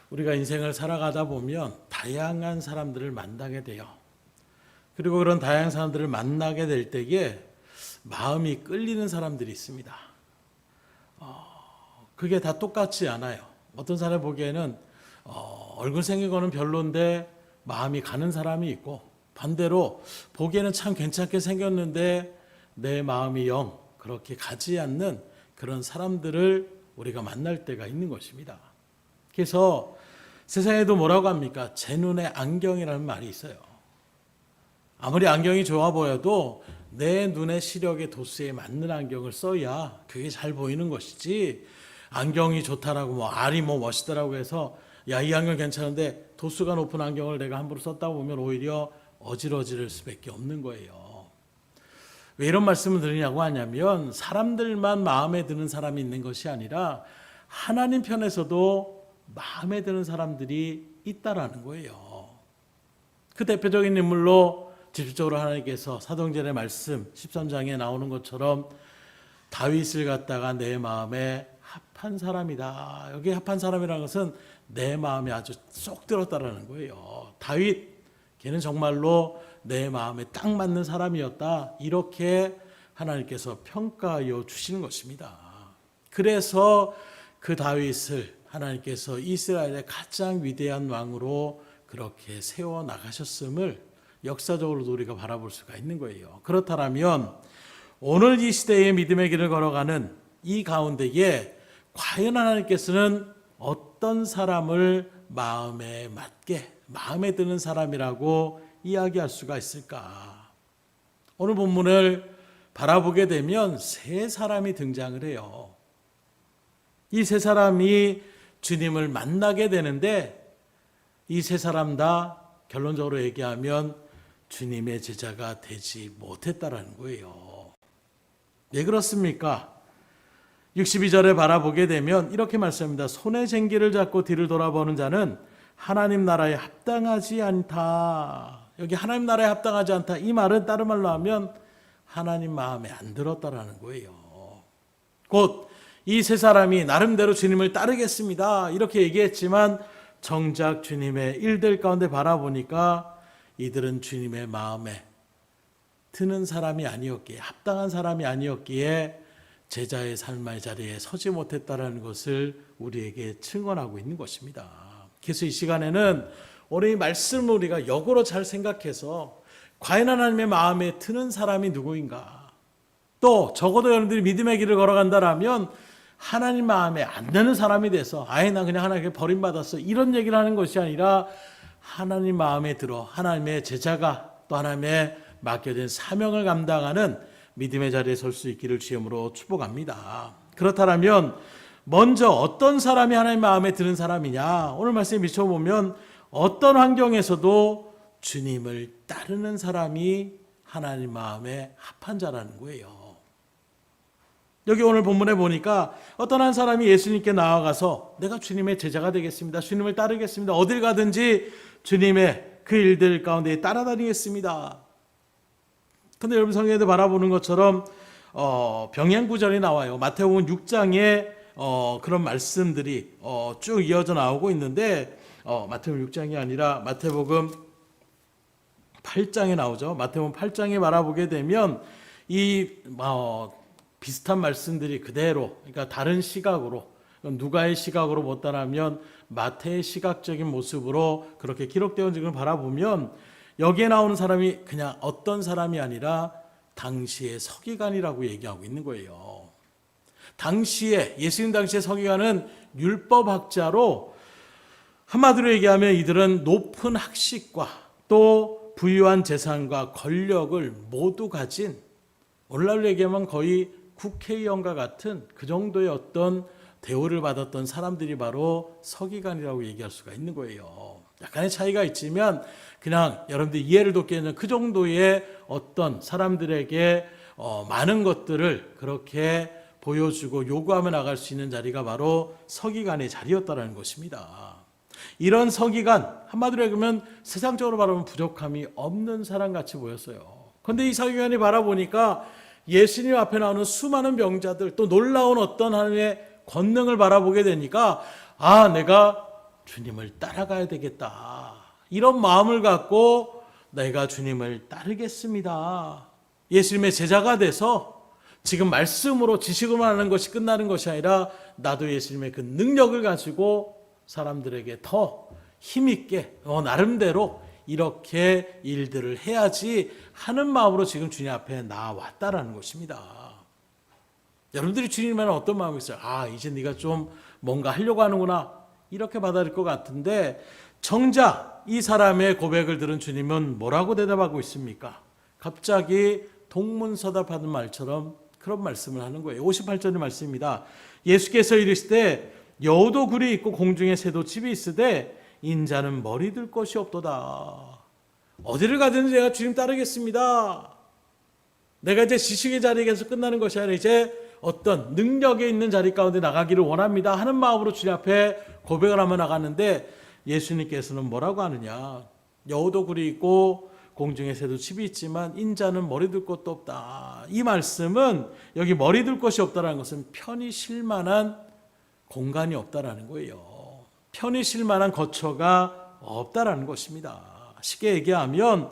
우리가 인생을 살아가다 보면 다양한 사람들을 만나게 돼요. 그리고 그런 다양한 사람들을 만나게 될 때에 마음이 끌리는 사람들이 있습니다. 그게 다 똑같지 않아요. 어떤 사람 보기에는 얼굴 생긴 거는 별론데 마음이 가는 사람이 있고, 반대로 보기에는 참 괜찮게 생겼는데 내 마음이 영 그렇게 가지 않는 그런 사람들을 우리가 만날 때가 있는 것입니다. 그래서 세상에도 뭐라고 합니까? 제 눈에 안경이라는 말이 있어요. 아무리 안경이 좋아 보여도 내 눈의 시력의 도수에 맞는 안경을 써야 그게 잘 보이는 것이지, 안경이 좋다라고 알이 멋있다라고 해서 야, 이 안경 괜찮은데 도수가 높은 안경을 내가 함부로 썼다 보면 오히려 어지러질 수밖에 없는 거예요. 왜 이런 말씀을 드리냐고 하냐면, 사람들만 마음에 드는 사람이 있는 것이 아니라 하나님 편에서도 마음에 드는 사람들이 있다라는 거예요. 그 대표적인 인물로 직접적으로 하나님께서 사도행전의 말씀 13장에 나오는 것처럼 다윗을 갖다가 내 마음에 합한 사람이다. 여기 합한 사람이라는 것은 내 마음에 아주 쏙 들었다라는 거예요. 다윗, 걔는 정말로 내 마음에 딱 맞는 사람이었다. 이렇게 하나님께서 평가하여 주시는 것입니다. 그래서 그 다윗을 하나님께서 이스라엘의 가장 위대한 왕으로 그렇게 세워 나가셨음을 역사적으로도 우리가 바라볼 수가 있는 거예요. 그렇다면 오늘 이 시대의 믿음의 길을 걸어가는 이 가운데에 과연 하나님께서는 어떤 사람을 마음에 맞게, 마음에 드는 사람이라고 이야기할 수가 있을까? 오늘 본문을 바라보게 되면 세 사람이 등장을 해요. 이 세 사람이 주님을 만나게 되는데, 이 세 사람 다 결론적으로 얘기하면 주님의 제자가 되지 못했다라는 거예요. 왜 그렇습니까? 62절에 바라보게 되면 이렇게 말씀합니다. 손에 쟁기를 잡고 뒤를 돌아보는 자는 하나님 나라에 합당하지 않다. 여기 하나님 나라에 합당하지 않다. 이 말은 다른 말로 하면 하나님 마음에 안 들었다라는 거예요. 곧 이 세 사람이 나름대로 주님을 따르겠습니다. 이렇게 얘기했지만 정작 주님의 일들 가운데 바라보니까 이들은 주님의 마음에 드는 사람이 아니었기에, 합당한 사람이 아니었기에 제자의 삶의 자리에 서지 못했다는 것을 우리에게 증언하고 있는 것입니다. 그래서 이 시간에는 오늘 이 말씀을 우리가 역으로 잘 생각해서 과연 하나님의 마음에 드는 사람이 누구인가, 또 적어도 여러분들이 믿음의 길을 걸어간다라면 하나님 마음에 안 드는 사람이 돼서 아예 나 그냥 하나님께 버림받았어 이런 얘기를 하는 것이 아니라 하나님 마음에 들어 하나님의 제자가 또 하나님의 맡겨진 사명을 감당하는 믿음의 자리에 설 수 있기를 주님으로 축복합니다. 그렇다면 먼저 어떤 사람이 하나님 마음에 드는 사람이냐, 오늘 말씀에 비춰보면 어떤 환경에서도 주님을 따르는 사람이 하나님 마음에 합한 자라는 거예요. 여기 오늘 본문에 보니까 어떤 한 사람이 예수님께 나아가서 내가 주님의 제자가 되겠습니다. 주님을 따르겠습니다. 어딜 가든지 주님의 그 일들 가운데 따라다니겠습니다. 근데 여러분 성경에도 바라보는 것처럼 병행구절이 나와요. 마태복음 6장에 그런 말씀들이 쭉 이어져 나오고 있는데 마태복음 6장이 아니라 마태복음 8장에 나오죠. 마태복음 8장에 바라보게 되면 이 비슷한 말씀들이 그대로, 그러니까 다른 시각으로, 누가의 시각으로 못다라면 마태의 시각적인 모습으로 그렇게 기록되어 있는 걸 바라보면 여기에 나오는 사람이 그냥 어떤 사람이 아니라 당시의 서기관이라고 얘기하고 있는 거예요. 당시에 예수님 당시의 서기관은 율법학자로, 한마디로 얘기하면 이들은 높은 학식과 또 부유한 재산과 권력을 모두 가진, 오늘날로 얘기하면 거의 국회의원과 같은 그 정도의 어떤 대우를 받았던 사람들이 바로 서기관이라고 얘기할 수가 있는 거예요. 약간의 차이가 있지만 그냥 여러분들 이해를 돕기 위해서 그 정도의 어떤 사람들에게 많은 것들을 그렇게 보여주고 요구하며 나갈 수 있는 자리가 바로 서기관의 자리였다는 것입니다. 이런 서기관, 한마디로 얘기하면 세상적으로 바라보면 부족함이 없는 사람같이 보였어요. 그런데 이 서기관이 바라보니까 예수님 앞에 나오는 수많은 병자들, 또 놀라운 어떤 하나님의 권능을 바라보게 되니까 내가 주님을 따라가야 되겠다. 이런 마음을 갖고 내가 주님을 따르겠습니다. 예수님의 제자가 돼서 지금 말씀으로 지식으로만 하는 것이 끝나는 것이 아니라 나도 예수님의 그 능력을 가지고 사람들에게 더 힘있게 나름대로 이렇게 일들을 해야지 하는 마음으로 지금 주님 앞에 나왔다라는 것입니다. 여러분들이 주님에는 어떤 마음이 있어요? 이제 네가 좀 뭔가 하려고 하는구나 이렇게 받아들일 것 같은데 정작 이 사람의 고백을 들은 주님은 뭐라고 대답하고 있습니까? 갑자기 동문서답하는 말처럼 그런 말씀을 하는 거예요. 58절의 말씀입니다. 예수께서 이르시되 여우도 굴이 있고 공중에 새도 집이 있으되 인자는 머리 들 것이 없도다. 어디를 가든지 내가 주님 따르겠습니다. 내가 이제 지식의 자리에서 끝나는 것이 아니라 이제 어떤 능력에 있는 자리 가운데 나가기를 원합니다 하는 마음으로 주님 앞에 고백을 하며 나가는데 예수님께서는 뭐라고 하느냐? 여우도 굴이 있고 공중에 새도 집이 있지만 인자는 머리 들 것도 없다. 이 말씀은 여기 머리 들 것이 없다는 것은 편히 쉴 만한 공간이 없다라는 거예요. 편히 쉴 만한 거처가 없다라는 것입니다. 쉽게 얘기하면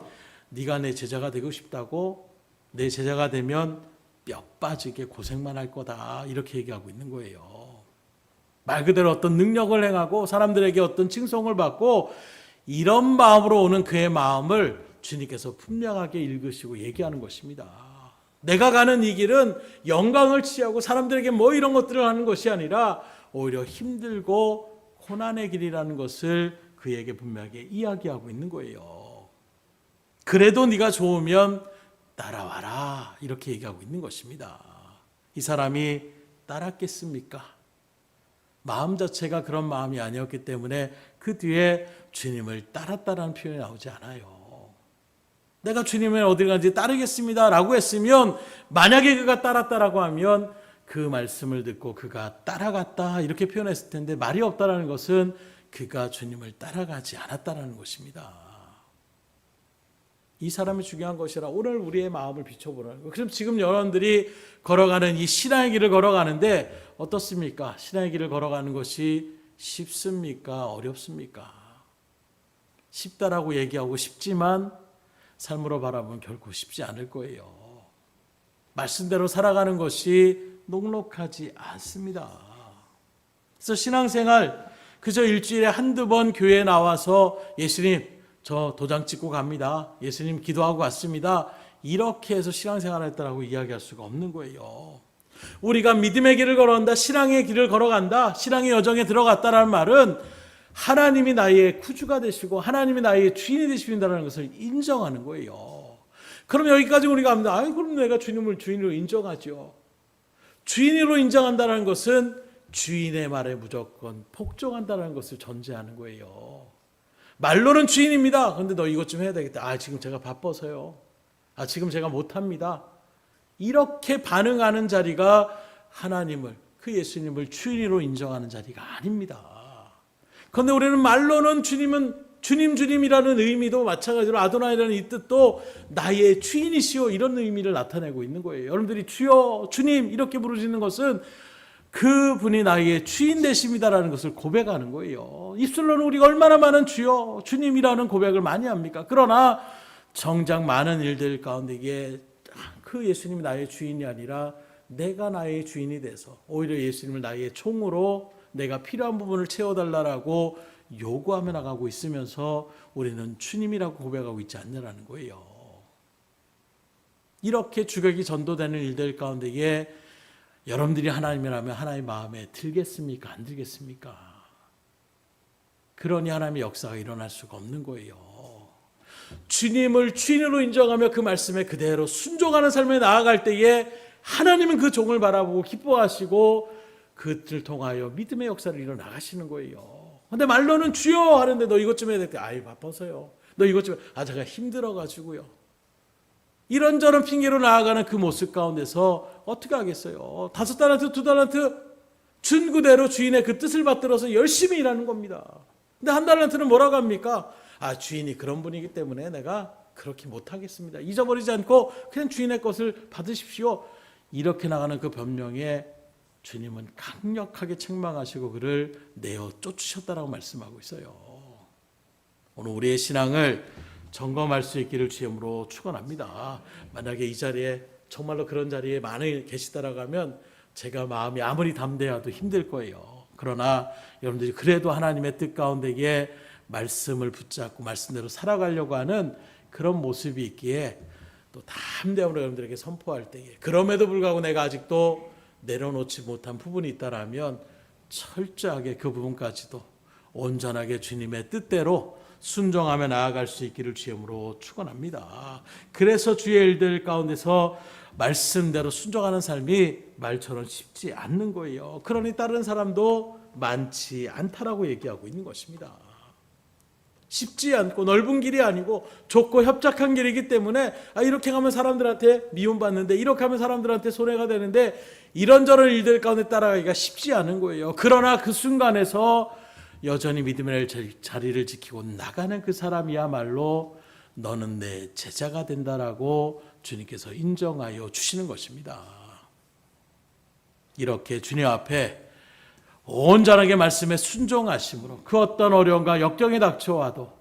네가 내 제자가 되고 싶다고 내 제자가 되면 뼈 빠지게 고생만 할 거다 이렇게 얘기하고 있는 거예요. 말 그대로 어떤 능력을 행하고 사람들에게 어떤 칭송을 받고 이런 마음으로 오는 그의 마음을 주님께서 분명하게 읽으시고 얘기하는 것입니다. 내가 가는 이 길은 영광을 취하고 사람들에게 뭐 이런 것들을 하는 것이 아니라 오히려 힘들고 고난의 길이라는 것을 그에게 분명하게 이야기하고 있는 거예요. 그래도 네가 좋으면 따라와라 이렇게 얘기하고 있는 것입니다. 이 사람이 따랐겠습니까? 마음 자체가 그런 마음이 아니었기 때문에 그 뒤에 주님을 따랐다라는 표현이 나오지 않아요. 내가 주님을 어디 가든지 따르겠습니다 라고 했으면 만약에 그가 따랐다라고 하면 그 말씀을 듣고 그가 따라갔다 이렇게 표현했을 텐데 말이 없다라는 것은 그가 주님을 따라가지 않았다라는 것입니다. 이 사람이 중요한 것이라 오늘 우리의 마음을 비춰보라는 거예요. 그럼 지금 여러분들이 걸어가는 이 신앙의 길을 걸어가는데 어떻습니까? 신앙의 길을 걸어가는 것이 쉽습니까? 어렵습니까? 쉽다라고 얘기하고 싶지만 삶으로 바라보면 결코 쉽지 않을 거예요. 말씀대로 살아가는 것이 녹록하지 않습니다. 그래서 신앙생활 그저 일주일에 한두 번 교회에 나와서 예수님 저 도장 찍고 갑니다. 예수님 기도하고 왔습니다. 이렇게 해서 신앙생활을 했다라고 이야기할 수가 없는 거예요. 우리가 믿음의 길을 걸어간다, 신앙의 길을 걸어간다, 신앙의 여정에 들어갔다라는 말은 하나님이 나의 구주가 되시고 하나님이 나의 주인이 되신다는 것을 인정하는 거예요. 그럼 여기까지 우리가 합니다. 그럼 내가 주님을 주인으로 인정하죠. 주인으로 인정한다는 것은 주인의 말에 무조건 복종한다는 것을 전제하는 거예요. 말로는 주인입니다. 그런데 너 이것 좀 해야 되겠다. 지금 제가 바빠서요. 지금 제가 못합니다. 이렇게 반응하는 자리가 하나님을, 그 예수님을 주인으로 인정하는 자리가 아닙니다. 그런데 우리는 말로는 주님이라는 의미도 마찬가지로 아도나이라는 이 뜻도 나의 주인이시오 이런 의미를 나타내고 있는 거예요. 여러분들이 주여, 주님 이렇게 부르시는 것은 그분이 나의 주인 되십니다라는 것을 고백하는 거예요. 입술로는 우리가 얼마나 많은 주여, 주님이라는 고백을 많이 합니까? 그러나 정작 많은 일들 가운데 이게 그 예수님이 나의 주인이 아니라 내가 나의 주인이 돼서 오히려 예수님을 나의 총으로 내가 필요한 부분을 채워달라고 요구하며 나가고 있으면서 우리는 주님이라고 고백하고 있지 않느라는 거예요. 이렇게 주객이 전도되는 일들 가운데에 여러분들이 하나님이라면 하나님의 마음에 들겠습니까? 안 들겠습니까? 그러니 하나님의 역사가 일어날 수가 없는 거예요. 주님을 주인으로 인정하며 그 말씀에 그대로 순종하는 삶에 나아갈 때에 하나님은 그 종을 바라보고 기뻐하시고 그들을 통하여 믿음의 역사를 일어나가시는 거예요. 근데 말로는 주여 하는데 너 이것 좀 해야 될 때 바빠서요. 너 이것 좀 제가 힘들어가지고요. 이런저런 핑계로 나아가는 그 모습 가운데서 어떻게 하겠어요? 5달란트, 2달란트 준 그대로 주인의 그 뜻을 받들어서 열심히 일하는 겁니다. 근데 1달란트는 뭐라고 합니까? 주인이 그런 분이기 때문에 내가 그렇게 못하겠습니다. 잊어버리지 않고 그냥 주인의 것을 받으십시오. 이렇게 나가는 그 변명에 주님은 강력하게 책망하시고 그를 내어 쫓으셨다라고 말씀하고 있어요. 오늘 우리의 신앙을 점검할 수 있기를 주님으로 축원합니다. 만약에 이 자리에 정말로 그런 자리에 많이 계시다라고 하면 제가 마음이 아무리 담대해도 힘들 거예요. 그러나 여러분들이 그래도 하나님의 뜻 가운데에 말씀을 붙잡고 말씀대로 살아가려고 하는 그런 모습이 있기에 또 담대함으로 여러분들에게 선포할 때에 그럼에도 불구하고 내가 아직도 내려놓지 못한 부분이 있다라면 철저하게 그 부분까지도 온전하게 주님의 뜻대로 순종하며 나아갈 수 있기를 주님으로 축원합니다. 그래서 주의 일들 가운데서 말씀대로 순종하는 삶이 말처럼 쉽지 않는 거예요. 그러니 다른 사람도 많지 않다라고 얘기하고 있는 것입니다. 쉽지 않고 넓은 길이 아니고 좁고 협착한 길이기 때문에 이렇게 가면 사람들한테 미움받는데 이렇게 하면 사람들한테 손해가 되는데 이런저런 일들 가운데 따라가기가 쉽지 않은 거예요. 그러나 그 순간에서 여전히 믿음의 자리를 지키고 나가는 그 사람이야말로 너는 내 제자가 된다라고 주님께서 인정하여 주시는 것입니다. 이렇게 주님 앞에 온전하게 말씀에 순종하심으로 그 어떤 어려움과 역경이 닥쳐와도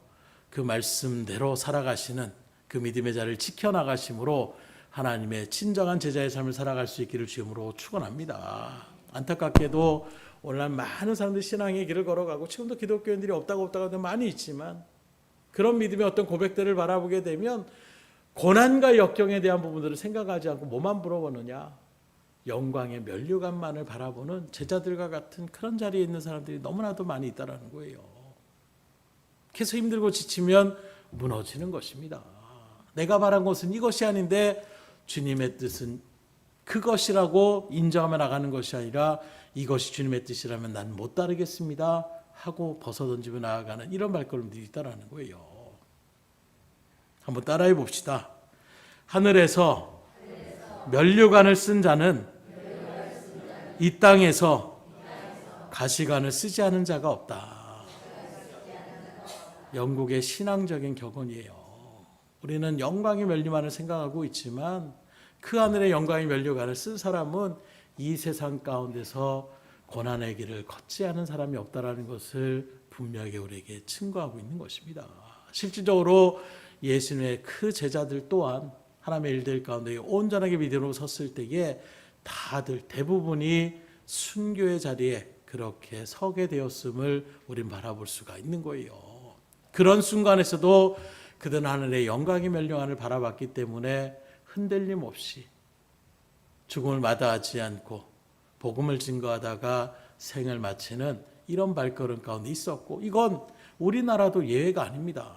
그 말씀대로 살아가시는 그 믿음의 자리를 지켜나가심으로 하나님의 진정한 제자의 삶을 살아갈 수 있기를 주님으로 축원합니다. 안타깝게도 오늘날 많은 사람들이 신앙의 길을 걸어가고 지금도 기독교인들이 없다고 하는 많이 있지만 그런 믿음의 어떤 고백들을 바라보게 되면 고난과 역경에 대한 부분들을 생각하지 않고 뭐만 물어보느냐, 영광의 면류관만을 바라보는 제자들과 같은 그런 자리에 있는 사람들이 너무나도 많이 있다는 거예요. 계속 힘들고 지치면 무너지는 것입니다. 내가 바란 것은 이것이 아닌데 주님의 뜻은 그것이라고 인정하며 나가는 것이 아니라 이것이 주님의 뜻이라면 난 못 따르겠습니다 하고 벗어던지며 나아가는 이런 발걸음들이 있다는 거예요. 한번 따라해 봅시다. 하늘에서 면류관을 쓴 자는 이 땅에서 가시관을 쓰지 않은 자가 없다. 영국의 신앙적인 격언이에요. 우리는 영광의 면류관을 생각하고 있지만 그 하늘의 영광의 면류관을 쓴 사람은 이 세상 가운데서 고난의 길을 걷지 않은 사람이 없다라는 것을 분명하게 우리에게 증거하고 있는 것입니다. 실질적으로 예수님의 그 제자들 또한 하나님의 일들 가운데 온전하게 믿음으로 섰을 때에 다들 대부분이 순교의 자리에 그렇게 서게 되었음을 우린 바라볼 수가 있는 거예요. 그런 순간에서도 그들은 하늘의 영광의 멸류관을 바라봤기 때문에 흔들림 없이 죽음을 마다하지 않고 복음을 증거하다가 생을 마치는 이런 발걸음 가운데 있었고 이건 우리나라도 예외가 아닙니다.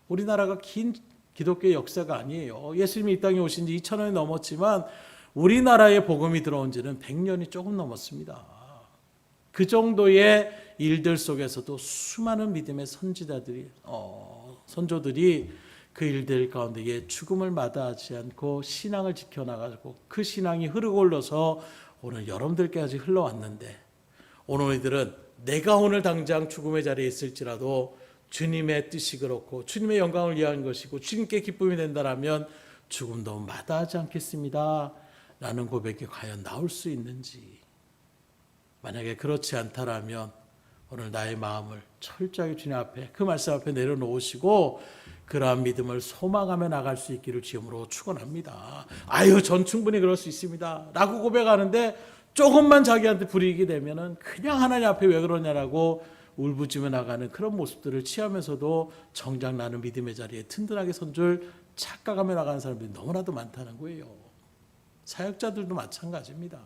우리나라가 긴 기독교의 역사가 아니에요. 예수님이 이 땅에 오신 지 2000년이 넘었지만 우리나라에 복음이 들어온 지는 100년이 조금 넘었습니다. 그 정도의 일들 속에서도 수많은 믿음의 선지자들이 선조들이 그 일들 가운데에 죽음을 마다하지 않고 신앙을 지켜나가고 그 신앙이 흐르고 흘러서 오늘 여러분들까지 흘러왔는데 오늘 우리들은 내가 오늘 당장 죽음의 자리에 있을지라도 주님의 뜻이 그렇고 주님의 영광을 위한 것이고 주님께 기쁨이 된다라면 죽음도 마다하지 않겠습니다 라는 고백이 과연 나올 수 있는지, 만약에 그렇지 않다라면 오늘 나의 마음을 철저하게 주님 앞에 그 말씀 앞에 내려놓으시고 그러한 믿음을 소망하며 나갈 수 있기를 주님으로 축원합니다. 전 충분히 그럴 수 있습니다 라고 고백하는데 조금만 자기한테 불이익이 되면은 그냥 하나님 앞에 왜 그러냐라고 울부짖으며 나가는 그런 모습들을 취하면서도 정작 나는 믿음의 자리에 든든하게 선 줄 착각하며 나가는 사람들이 너무나도 많다는 거예요. 사역자들도 마찬가지입니다.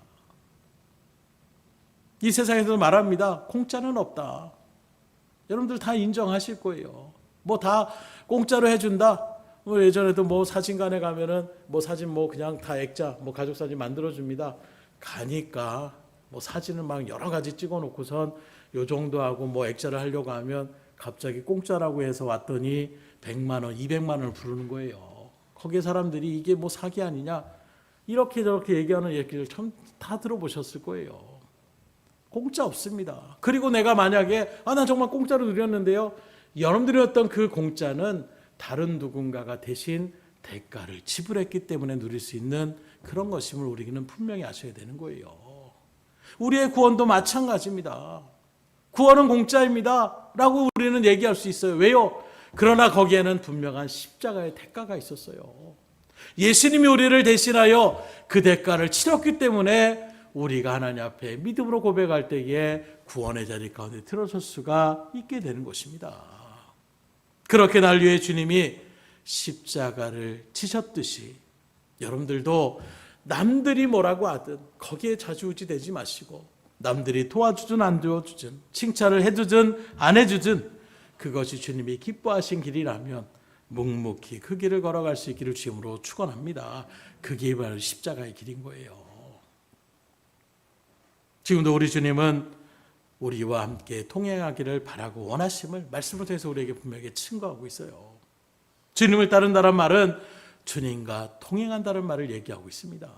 이 세상에서 말합니다. 공짜는 없다. 여러분들 다 인정하실 거예요. 뭐 다 공짜로 해준다. 뭐 예전에도 뭐 사진관에 가면은 뭐 사진 뭐 그냥 다 액자 뭐 가족 사진 만들어 줍니다. 가니까 뭐 사진을 막 여러 가지 찍어 놓고선 요 정도 하고 뭐 액자를 하려고 하면 갑자기 공짜라고 해서 왔더니 100만 원, 200만 원을 부르는 거예요. 거기에 사람들이 이게 뭐 사기 아니냐 이렇게 저렇게 얘기하는 얘기를 참 다 들어보셨을 거예요. 공짜 없습니다. 그리고 내가 만약에 나 정말 공짜로 누렸는데요. 여러분들이 어떤 그 공짜는 다른 누군가가 대신 대가를 지불했기 때문에 누릴 수 있는 그런 것임을 우리는 분명히 아셔야 되는 거예요. 우리의 구원도 마찬가지입니다. 구원은 공짜입니다 라고 우리는 얘기할 수 있어요. 왜요? 그러나 거기에는 분명한 십자가의 대가가 있었어요. 예수님이 우리를 대신하여 그 대가를 치렀기 때문에 우리가 하나님 앞에 믿음으로 고백할 때에 구원의 자리 가운데 들어설 수가 있게 되는 것입니다. 그렇게 날 위해 주님이 십자가를 지셨듯이 여러분들도 남들이 뭐라고 하든 거기에 좌지우지되지 마시고, 남들이 도와주든 안 도와주든, 칭찬을 해주든 안 해주든, 그것이 주님이 기뻐하신 길이라면 묵묵히 그 길을 걸어갈 수 있기를 주님으로 축원합니다. 그 길이 바로 십자가의 길인 거예요. 지금도 우리 주님은 우리와 함께 통행하기를 바라고 원하심을 말씀을 통해서 우리에게 분명히 증거하고 있어요. 주님을 따른다는 말은 주님과 통행한다는 말을 얘기하고 있습니다.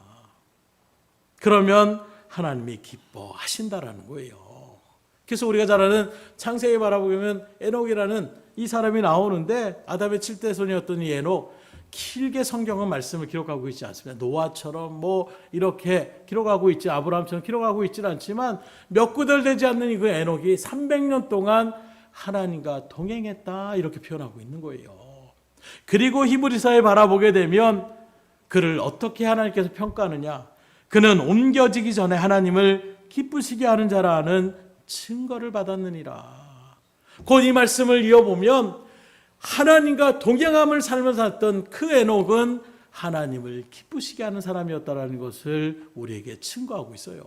그러면 하나님이 기뻐하신다라는 거예요. 그래서 우리가 잘 아는 창세기 바라보면 에녹이라는 이 사람이 나오는데, 아담의 7대 손이었던 이 에녹, 길게 성경은 말씀을 기록하고 있지 않습니다. 노아처럼 뭐 이렇게 기록하고 있지, 아브라함처럼 기록하고 있지는 않지만 몇 구절 되지 않는 그 에녹이 300년 동안 하나님과 동행했다 이렇게 표현하고 있는 거예요. 그리고 히브리서에 바라보게 되면 그를 어떻게 하나님께서 평가하느냐, 그는 옮겨지기 전에 하나님을 기쁘시게 하는 자라는 증거를 받았느니라. 곧 이 말씀을 이어보면 하나님과 동행함을 살면서 살던 그 에녹은 하나님을 기쁘시게 하는 사람이었다는 것을 우리에게 증거하고 있어요.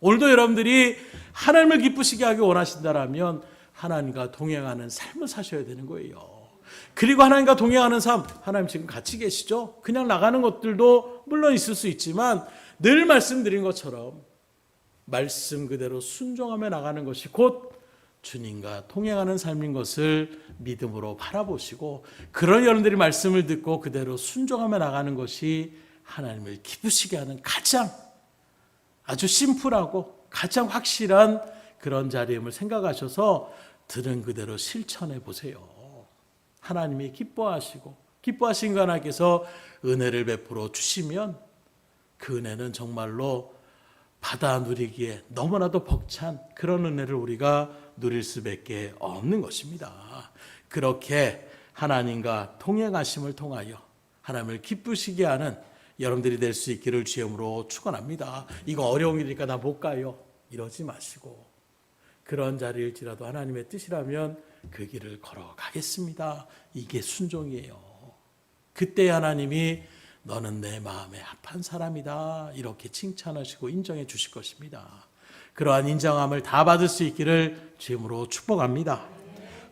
오늘도 여러분들이 하나님을 기쁘시게 하기 원하신다면 하나님과 동행하는 삶을 사셔야 되는 거예요. 그리고 하나님과 동행하는 삶, 하나님 지금 같이 계시죠? 그냥 나가는 것들도 물론 있을 수 있지만 늘 말씀드린 것처럼 말씀 그대로 순종하며 나가는 것이 곧 주님과 통행하는 삶인 것을 믿음으로 바라보시고, 그런 여러분들이 말씀을 듣고 그대로 순종하며 나가는 것이 하나님을 기쁘시게 하는 가장 아주 심플하고 가장 확실한 그런 자리임을 생각하셔서 들은 그대로 실천해 보세요. 하나님이 기뻐하시고 기뻐하신 하나님께서 은혜를 베풀어 주시면 그 은혜는 정말로 받아 누리기에 너무나도 벅찬 그런 은혜를 우리가 누릴 수밖에 없는 것입니다. 그렇게 하나님과 동행하심을 통하여 하나님을 기쁘시게 하는 여러분들이 될 수 있기를 주님으로 축원합니다. 이거 어려운 일이니까 나 못 가요 이러지 마시고, 그런 자리일지라도 하나님의 뜻이라면 그 길을 걸어가겠습니다. 이게 순종이에요. 그때 하나님이 너는 내 마음에 합한 사람이다 이렇게 칭찬하시고 인정해 주실 것입니다. 그러한 인정함을 다 받을 수 있기를 주님으로 축복합니다.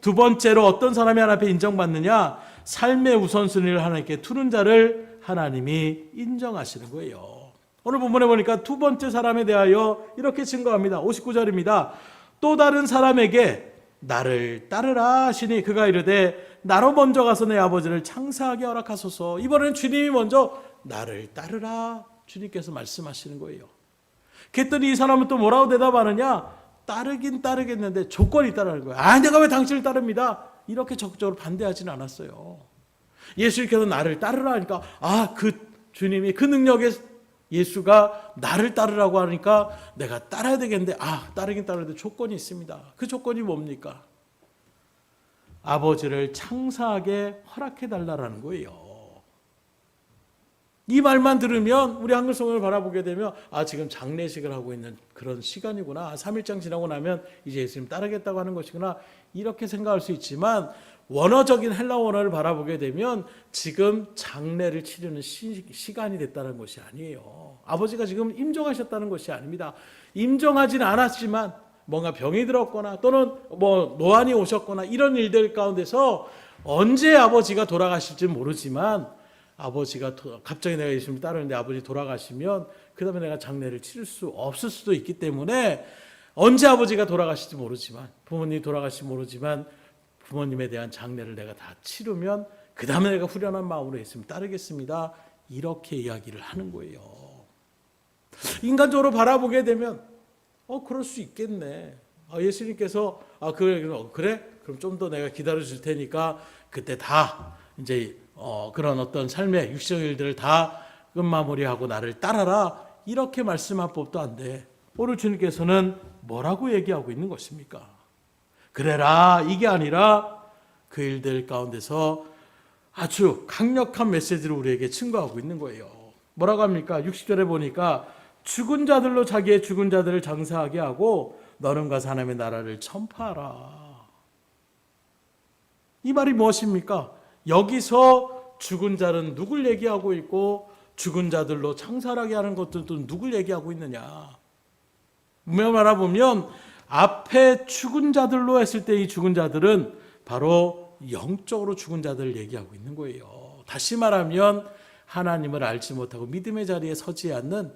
두 번째로 어떤 사람이 하나님 앞에 인정받느냐, 삶의 우선순위를 하나님께 두는 자를 하나님이 인정하시는 거예요. 오늘 본문에 보니까 두 번째 사람에 대하여 이렇게 증거합니다. 59절입니다. 또 다른 사람에게 나를 따르라 하시니 그가 이르되 나로 먼저 가서 내 아버지를 창사하게 허락하소서. 이번에는 주님이 먼저 나를 따르라 주님께서 말씀하시는 거예요. 그랬더니 이 사람은 또 뭐라고 대답하느냐, 따르긴 따르겠는데 조건이 있다는 거예요. 아, 내가 왜 당신을 따릅니다 이렇게 적극적으로 반대하지는 않았어요. 예수님께서 나를 따르라 하니까, 아, 그 주님이 그 능력에 예수가 나를 따르라고 하니까 내가 따라야 되겠는데, 아, 따르긴 따르는데 조건이 있습니다. 그 조건이 뭡니까? 아버지를 창사하게 허락해달라는 거예요. 이 말만 들으면 우리 한글 성경을 바라보게 되면, 아, 지금 장례식을 하고 있는 그런 시간이구나, 3일장 지나고 나면 이제 예수님 따르겠다고 하는 것이구나 이렇게 생각할 수 있지만, 원어적인 헬라 원어를 바라보게 되면 지금 장례를 치르는 시간이 됐다는 것이 아니에요. 아버지가 지금 임종하셨다는 것이 아닙니다. 임종하지는 않았지만 뭔가 병이 들었거나 또는 뭐 노안이 오셨거나 이런 일들 가운데서 언제 아버지가 돌아가실지 모르지만, 아버지가 갑자기 내가 예수님을 따르는데 아버지 돌아가시면 그 다음에 내가 장례를 치를 수 없을 수도 있기 때문에, 언제 아버지가 돌아가실지 모르지만, 부모님이 돌아가실지 모르지만 부모님에 대한 장례를 내가 다 치르면 그 다음에 내가 후련한 마음으로 예수님 따르겠습니다 이렇게 이야기를 하는 거예요. 인간적으로 바라보게 되면 그럴 수 있겠네. 예수님께서 그래 그럼 좀 더 내가 기다려 줄 테니까 그때 다 이제 그런 어떤 삶의 육신의 일들을 다 끝마무리하고 나를 따라라 이렇게 말씀할 법도 안 돼. 오늘 주님께서는 뭐라고 얘기하고 있는 것입니까? 그래라, 이게 아니라 그 일들 가운데서 아주 강력한 메시지를 우리에게 증거하고 있는 거예요. 뭐라고 합니까? 60절에 보니까 죽은 자들로 자기의 죽은 자들을 장사하게 하고 너는 가서 하나님의 나라를 전파하라. 이 말이 무엇입니까? 여기서 죽은 자는 누굴 얘기하고 있고 죽은 자들로 장사하게 하는 것들도 누굴 얘기하고 있느냐? 분명히 말해보면 앞에 죽은 자들로 했을 때 이 죽은 자들은 바로 영적으로 죽은 자들을 얘기하고 있는 거예요. 다시 말하면 하나님을 알지 못하고 믿음의 자리에 서지 않는,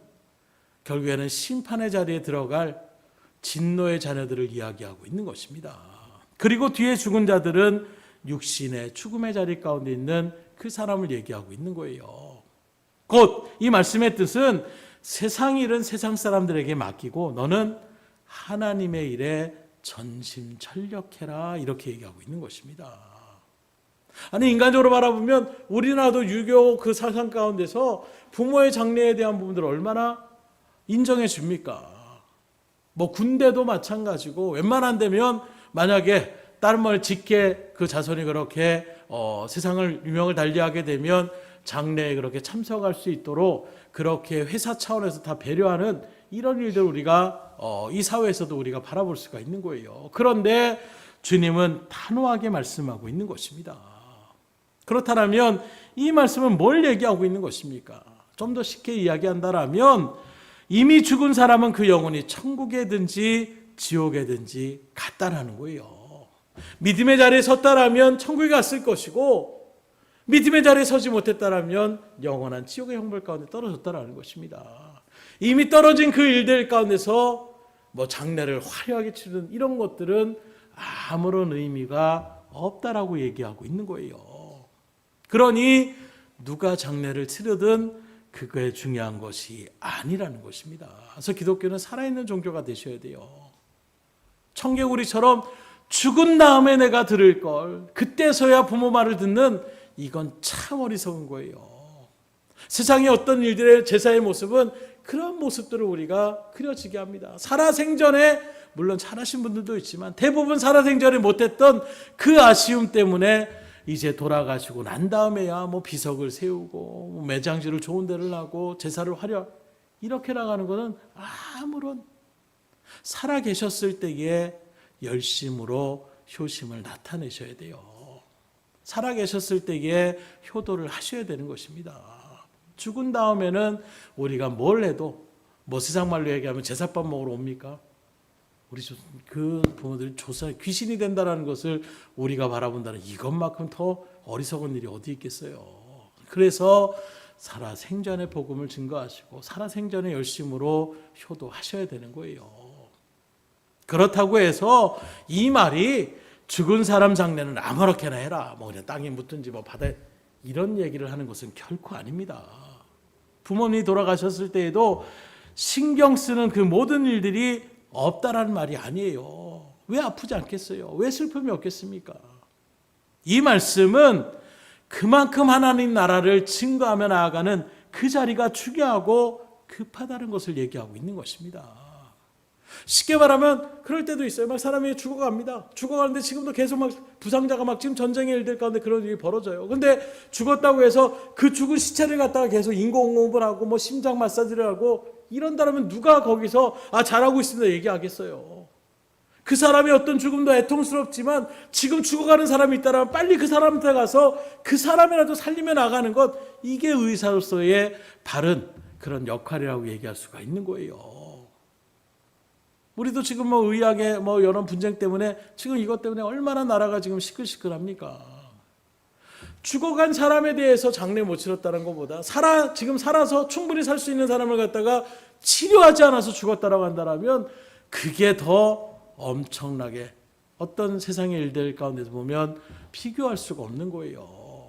결국에는 심판의 자리에 들어갈 진노의 자녀들을 이야기하고 있는 것입니다. 그리고 뒤에 죽은 자들은 육신의 죽음의 자리 가운데 있는 그 사람을 얘기하고 있는 거예요. 곧 이 말씀의 뜻은 세상 일은 세상 사람들에게 맡기고 너는 하나님의 일에 전심전력해라, 이렇게 얘기하고 있는 것입니다. 아니, 인간적으로 바라보면 우리나라도 유교 그 사상 가운데서 부모의 장래에 대한 부분들을 얼마나 인정해 줍니까? 뭐 군대도 마찬가지고 웬만한 데면 만약에 다른 말 직계 그 자손이 그렇게 세상을 유명을 달리하게 되면 장례에 그렇게 참석할 수 있도록 그렇게 회사 차원에서 다 배려하는 이런 일들 우리가 이 사회에서도 우리가 바라볼 수가 있는 거예요. 그런데 주님은 단호하게 말씀하고 있는 것입니다. 그렇다면 이 말씀은 뭘 얘기하고 있는 것입니까? 좀 더 쉽게 이야기한다라면 이미 죽은 사람은 그 영혼이 천국에든지 지옥에든지 갔다라는 거예요. 믿음의 자리에 섰다라면 천국에 갔을 것이고 믿음의 자리에 서지 못했다라면 영원한 지옥의 형벌 가운데 떨어졌다라는 것입니다. 이미 떨어진 그 일들 가운데서 뭐 장례를 화려하게 치르는 이런 것들은 아무런 의미가 없다라고 얘기하고 있는 거예요. 그러니 누가 장례를 치르든 그거에 중요한 것이 아니라는 것입니다. 그래서 기독교는 살아있는 종교가 되셔야 돼요. 청개구리처럼 죽은 다음에 내가 들을 걸 그때서야 부모 말을 듣는, 이건 참 어리석은 거예요. 세상의 어떤 일들의 제사의 모습은 그런 모습들을 우리가 그려지게 합니다. 살아생전에 물론 잘하신 분들도 있지만 대부분 살아생전에 못했던 그 아쉬움 때문에 이제 돌아가시고 난 다음에야 뭐 비석을 세우고 뭐 매장지를 좋은 데를 하고 제사를 화려 이렇게 나가는 것은 아무런, 살아 계셨을 때에 열심으로 효심을 나타내셔야 돼요. 살아 계셨을 때에 효도를 하셔야 되는 것입니다. 죽은 다음에는 우리가 뭘 해도 뭐 세상 말로 얘기하면 제사밥 먹으러 옵니까? 우리 그 부모들이 귀신이 된다는 것을 우리가 바라본다는 이것만큼 더 어리석은 일이 어디 있겠어요. 그래서 살아생전의 복음을 증거하시고 살아생전의 열심으로 효도하셔야 되는 거예요. 그렇다고 해서 이 말이 죽은 사람 장례는 아무렇게나 해라, 뭐 그냥 땅에 묻든지 뭐 바다에, 이런 얘기를 하는 것은 결코 아닙니다. 부모님이 돌아가셨을 때에도 신경 쓰는 그 모든 일들이 없다라는 말이 아니에요. 왜 아프지 않겠어요? 왜 슬픔이 없겠습니까? 이 말씀은 그만큼 하나님 나라를 증거하며 나아가는 그 자리가 중요하고 급하다는 것을 얘기하고 있는 것입니다. 쉽게 말하면 그럴 때도 있어요. 막 사람이 죽어갑니다. 죽어가는데 지금도 계속 막 부상자가 막 지금 전쟁의 일들 가운데 그런 일이 벌어져요. 근데 죽었다고 해서 그 죽은 시체를 갖다가 계속 인공호흡을 하고 뭐 심장 마사지를 하고 이런다면 누가 거기서 잘하고 있습니다 얘기하겠어요. 그 사람이 어떤 죽음도 애통스럽지만 지금 죽어가는 사람이 있다면 빨리 그 사람한테 가서 그 사람이라도 살리며 나가는 것, 이게 의사로서의 바른 그런 역할이라고 얘기할 수가 있는 거예요. 우리도 지금 뭐 의학의 뭐 여러 분쟁 때문에 지금 이것 때문에 얼마나 나라가 지금 시끌시끌합니까? 죽어간 사람에 대해서 장례 못 치렀다는 것보다 지금 살아서 충분히 살 수 있는 사람을 갖다가 치료하지 않아서 죽었다라고 한다면 그게 더 엄청나게 어떤 세상의 일들 가운데서 보면 비교할 수가 없는 거예요.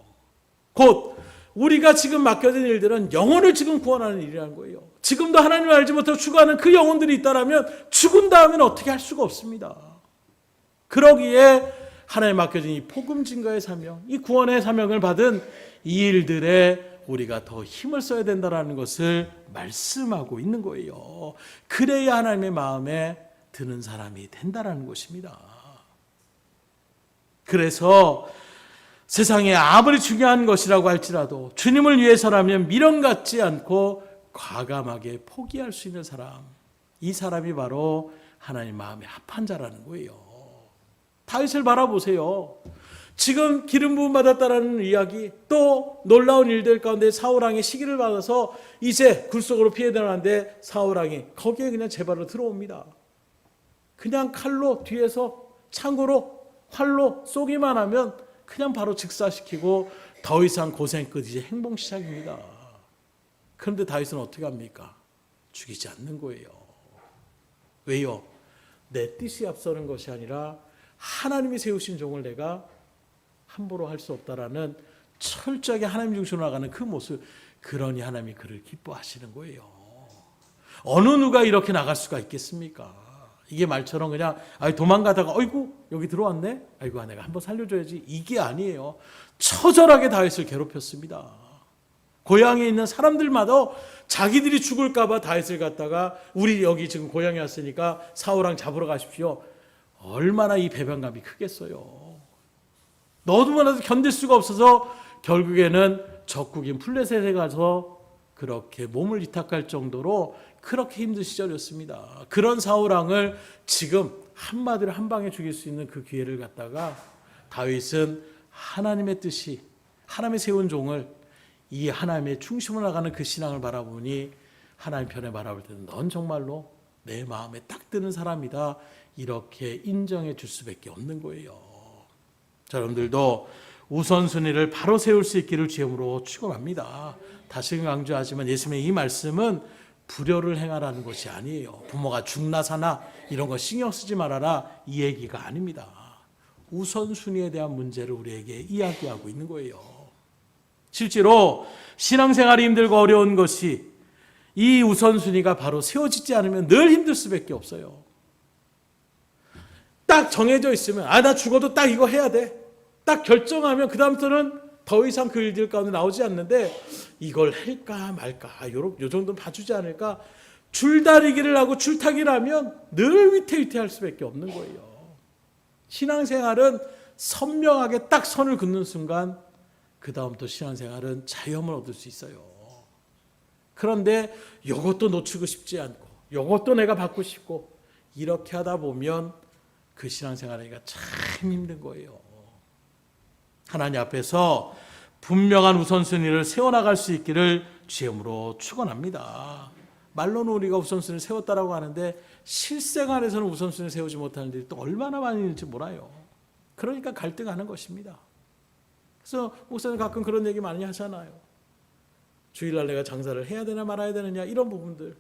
곧 우리가 지금 맡겨진 일들은 영혼을 지금 구원하는 일이라는 거예요. 지금도 하나님을 알지 못하고 죽어가는 그 영혼들이 있다면 죽은 다음에는 어떻게 할 수가 없습니다. 그러기에 하나님에 맡겨진 이 복음 증거의 사명, 이 구원의 사명을 받은 이 일들에 우리가 더 힘을 써야 된다는 것을 말씀하고 있는 거예요. 그래야 하나님의 마음에 드는 사람이 된다는 것입니다. 그래서 세상에 아무리 중요한 것이라고 할지라도 주님을 위해서라면 미련 갖지 않고 과감하게 포기할 수 있는 사람, 이 사람이 바로 하나님 마음에 합한 자라는 거예요. 다윗을 바라보세요. 지금 기름 부음 받았다라는 이야기, 또 놀라운 일들 가운데 사울왕의 시기를 받아서 이제 굴속으로 피해 들어가는데 사울왕이 거기에 그냥 제 발로 들어옵니다. 그냥 칼로 뒤에서 창고로 활로 쏘기만 하면 그냥 바로 즉사시키고 더 이상 고생 끝, 이제 행복 시작입니다. 그런데 다윗은 어떻게 합니까? 죽이지 않는 거예요. 왜요? 내 뜻이 앞서는 것이 아니라 하나님이 세우신 종을 내가 함부로 할 수 없다라는 철저하게 하나님 중심으로 나가는 그 모습, 그러니 하나님이 그를 기뻐하시는 거예요. 어느 누가 이렇게 나갈 수가 있겠습니까? 이게 말처럼 그냥 도망가다가 어이구 여기 들어왔네, 아이고 내가 한번 살려줘야지, 이게 아니에요. 처절하게 다윗을 괴롭혔습니다. 고향에 있는 사람들마다 자기들이 죽을까 봐 다윗을 갖다가 우리 여기 지금 고향에 왔으니까 사울왕 잡으러 가십시오. 얼마나 이 배반감이 크겠어요. 너무나도 견딜 수가 없어서 결국에는 적국인 플레셋에 가서 그렇게 몸을 이탁할 정도로 그렇게 힘든 시절이었습니다. 그런 사울왕을 지금 한마디로 한 방에 죽일 수 있는 그 기회를 갖다가 다윗은 하나님의 뜻이, 하나님의 세운 종을, 이 하나님의 중심으로 나가는 그 신앙을 바라보니 하나님 편에 바라볼 때는 넌 정말로 내 마음에 딱 드는 사람이다, 이렇게 인정해 줄 수밖에 없는 거예요. 자, 여러분들도 우선순위를 바로 세울 수 있기를 주님으로 축원합니다. 다시 강조하지만 예수님의 이 말씀은 불효를 행하라는 것이 아니에요. 부모가 죽나 사나 이런 거 신경 쓰지 말아라, 이 얘기가 아닙니다. 우선순위에 대한 문제를 우리에게 이야기하고 있는 거예요. 실제로 신앙생활이 힘들고 어려운 것이 이 우선순위가 바로 세워지지 않으면 늘 힘들 수밖에 없어요. 딱 정해져 있으면 나 죽어도 딱 이거 해야 돼, 딱 결정하면 그 다음부터는 더 이상 그 일들 가운데 나오지 않는데 이걸 할까 말까, 요 정도는 봐주지 않을까, 줄다리기를 하고 줄타기를 하면 늘 위태위태할 수밖에 없는 거예요. 신앙생활은 선명하게 딱 선을 긋는 순간 그 다음부터 신앙생활은 자유함을 얻을 수 있어요. 그런데 이것도 놓치고 싶지 않고 이것도 내가 받고 싶고 이렇게 하다 보면 그 신앙생활하기가 참 힘든 거예요. 하나님 앞에서 분명한 우선순위를 세워나갈 수 있기를 주님으로 축원합니다. 말로는 우리가 우선순위를 세웠다라고 하는데 실생활에서는 우선순위를 세우지 못하는 일이 또 얼마나 많이 있는지 몰라요. 그러니까 갈등하는 것입니다. 그래서 목사님 가끔 그런 얘기 많이 하잖아요. 주일날 내가 장사를 해야 되나 말아야 되느냐, 이런 부분들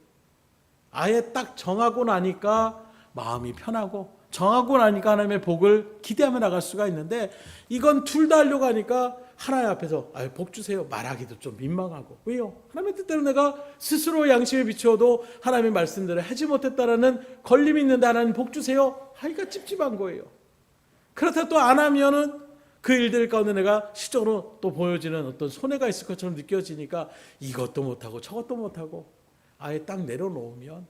아예 딱 정하고 나니까 마음이 편하고 정하고 나니까 하나님의 복을 기대하며 나갈 수가 있는데 이건 둘 다 하려고 하니까 하나님 앞에서 복 주세요 말하기도 좀 민망하고, 왜요? 하나님의 뜻대로 내가 스스로 양심에 비추어도 하나님의 말씀대로 하지 못했다라는 걸림이 있는데 하나님 복 주세요 하기가 찝찝한 거예요. 그렇다 또 안 하면은 그 일들 가운데 내가 시적으로 또 보여지는 어떤 손해가 있을 것처럼 느껴지니까 이것도 못하고 저것도 못하고 아예 딱 내려놓으면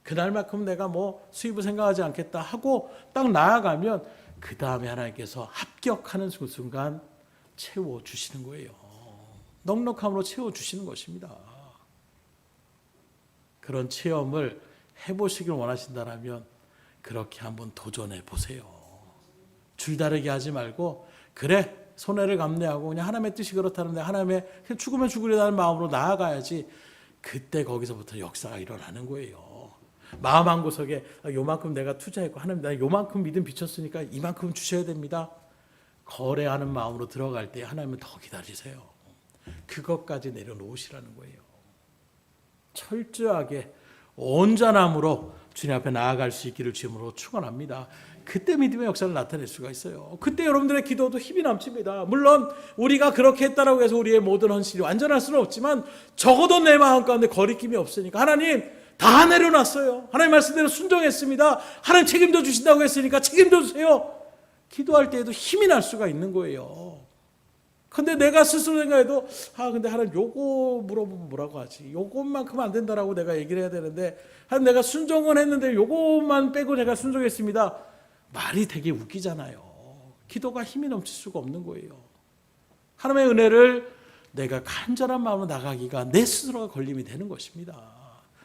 그날만큼 내가 뭐 수입을 생각하지 않겠다 하고 딱 나아가면 그 다음에 하나님께서 합격하는 그 순간 채워주시는 거예요. 넉넉함으로 채워주시는 것입니다. 그런 체험을 해보시길 원하신다면 그렇게 한번 도전해 보세요. 줄다리기 하지 말고 그래 손해를 감내하고 그냥 하나님의 뜻이 그렇다는데 하나님의 죽으면 죽으려는 마음으로 나아가야지. 그때 거기서부터 역사가 일어나는 거예요. 마음 한구석에 요만큼 내가 투자했고 하나님 나 요만큼 믿음 비쳤으니까 이만큼 주셔야 됩니다. 거래하는 마음으로 들어갈 때 하나님은 더 기다리세요. 그것까지 내려놓으시라는 거예요. 철저하게 온전함으로 주님 앞에 나아갈 수 있기를 주님으로 축원합니다. 그때 믿음의 역사를 나타낼 수가 있어요. 그때 여러분들의 기도도 힘이 넘칩니다. 물론 우리가 그렇게 했다라고 해서 우리의 모든 헌신이 완전할 수는 없지만 적어도 내 마음 가운데 거리낌이 없으니까 하나님 다 내려놨어요. 하나님 말씀대로 순종했습니다. 하나님 책임져 주신다고 했으니까 책임져 주세요. 기도할 때에도 힘이 날 수가 있는 거예요. 근데 내가 스스로 생각해도 근데 하나님 요거 물어보면 뭐라고 하지? 요것만큼 안 된다라고 내가 얘기를 해야 되는데 내가 순종은 했는데 요것만 빼고 내가 순종했습니다. 말이 되게 웃기잖아요. 기도가 힘이 넘칠 수가 없는 거예요. 하나님의 은혜를 내가 간절한 마음으로 나가기가 내 스스로가 걸림이 되는 것입니다.